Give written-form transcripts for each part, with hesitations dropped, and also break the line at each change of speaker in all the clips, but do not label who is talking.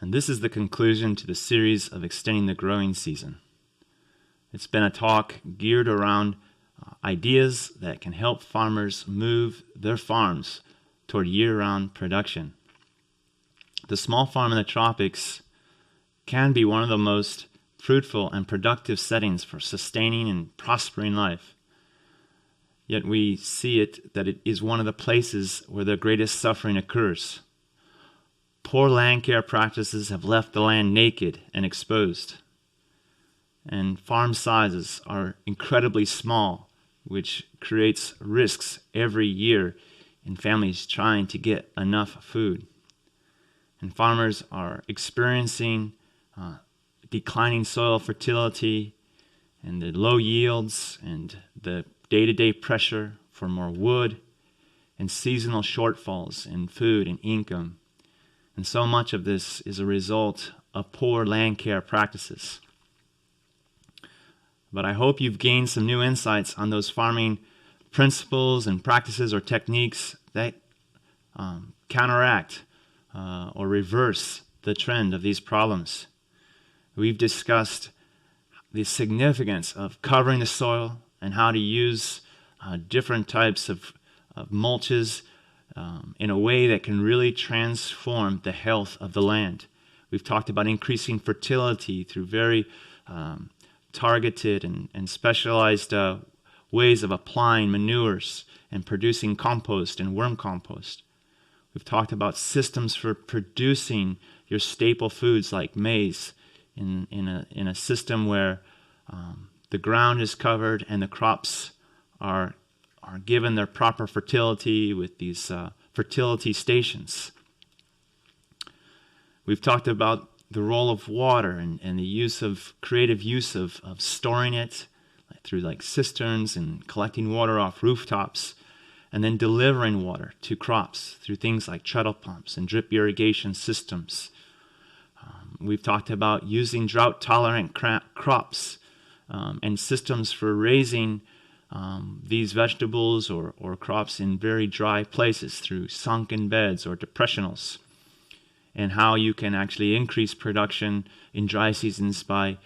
And this is the conclusion to the series of extending the growing season. It's been a talk geared around ideas that can help farmers move their farms toward year-round production. The small farm in the tropics can be one of the most fruitful and productive settings for sustaining and prospering life. Yet we see it that it is one of the places where the greatest suffering occurs. Poor land care practices have left the land naked and exposed. And farm sizes are incredibly small, which creates risks every year in families trying to get enough food. And farmers are experiencing declining soil fertility and the low yields and the day-to-day pressure for more wood and seasonal shortfalls in food and income. And so much of this is a result of poor land care practices. But I hope you've gained some new insights on those farming principles and practices or techniques that counteract or reverse the trend of these problems. We've discussed the significance of covering the soil and how to use different types of mulches in a way that can really transform the health of the land. We've talked about increasing fertility through very targeted and specialized ways of applying manures and producing compost and worm compost. We've talked about systems for producing your staple foods like maize in a system where the ground is covered and the crops are given their proper fertility with these fertility stations. We've talked about the role of water and the use of creative use of storing it through like cisterns and collecting water off rooftops and then delivering water to crops through things like treadle pumps and drip irrigation systems. We've talked about using drought-tolerant crops and systems for raising these vegetables or crops in very dry places through sunken beds or depressionals, and how you can actually increase production in dry seasons by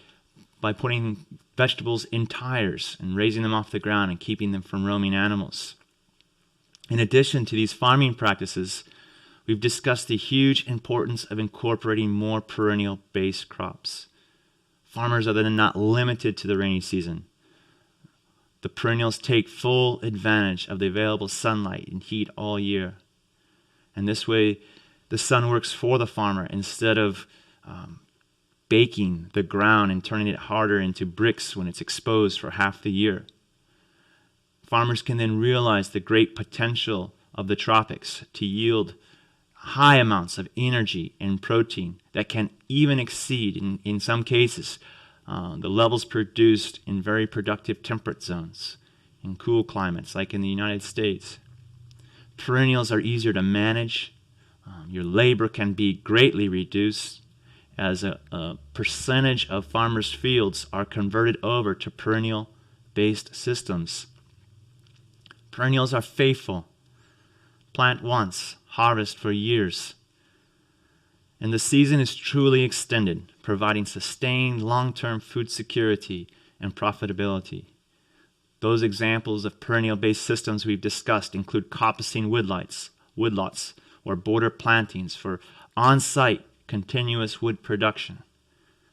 putting vegetables in tires and raising them off the ground and keeping them from roaming animals. In addition to these farming practices, we've discussed the huge importance of incorporating more perennial-based crops. Farmers are then not limited to the rainy season. The perennials take full advantage of the available sunlight and heat all year. And this way, the sun works for the farmer instead of baking the ground and turning it harder into bricks when it's exposed for half the year. Farmers can then realize the great potential of the tropics to yield high amounts of energy and protein that can even exceed, in some cases, the levels produced in very productive temperate zones, in cool climates like in the United States. Perennials are easier to manage. Your labor can be greatly reduced as a percentage of farmers' fields are converted over to perennial-based systems. Perennials are faithful. Plant once, harvest for years. And the season is truly extended, providing sustained long-term food security and profitability. Those examples of perennial-based systems we've discussed include coppicing woodlots, or border plantings for on-site continuous wood production.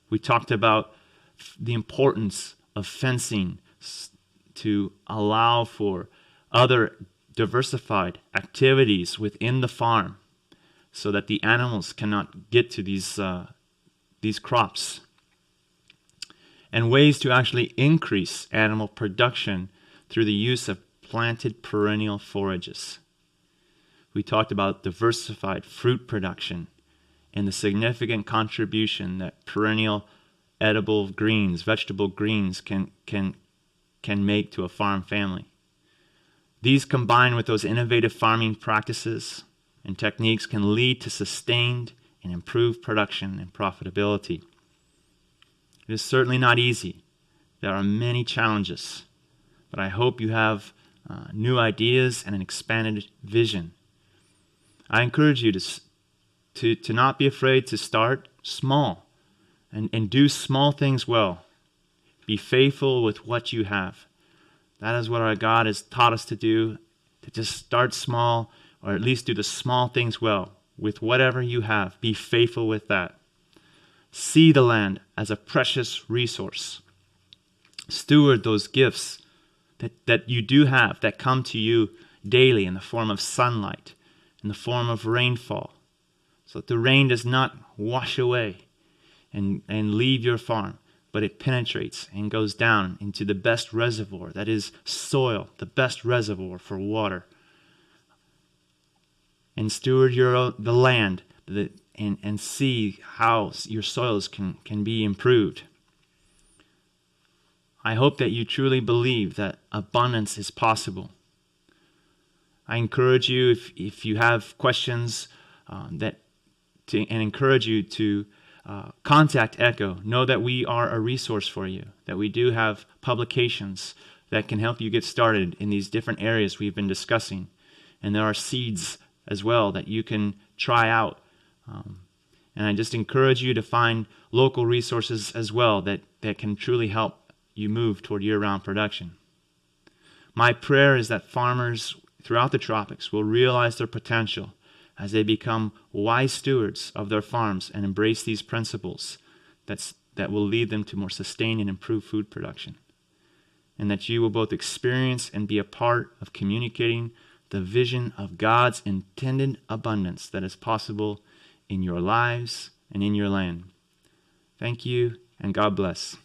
We talked about the importance of fencing to allow for other diversified activities within the farm so that the animals cannot get to these crops. And ways to actually increase animal production through the use of planted perennial forages. We talked about diversified fruit production and the significant contribution that perennial edible greens, vegetable greens can make to a farm family. These combined with those innovative farming practices and techniques can lead to sustained and improved production and profitability. It is certainly not easy. There are many challenges, but I hope you have new ideas and an expanded vision. I encourage you to to not be afraid to start small and do small things well. Be faithful with what you have. That is what our God has taught us to do, to just start small, or at least do the small things well with whatever you have. Be faithful with that. See the land as a precious resource. Steward those gifts that you do have, that come to you daily in the form of sunlight, in the form of rainfall, so that the rain does not wash away and leave your farm, but it penetrates and goes down into the best reservoir, that is soil, the best reservoir for water. And steward the land and see how your soils can be improved. I hope that you truly believe that abundance is possible. I encourage you, if you have questions, and encourage you to contact Echo. Know that we are a resource for you, that we do have publications that can help you get started in these different areas we've been discussing. And there are seeds as well that you can try out. And I just encourage you to find local resources as well that can truly help you move toward year-round production. My prayer is that farmers throughout the tropics will realize their potential as they become wise stewards of their farms and embrace these principles that will lead them to more sustained and improved food production. And that you will both experience and be a part of communicating the vision of God's intended abundance that is possible in your lives and in your land. Thank you, and God bless.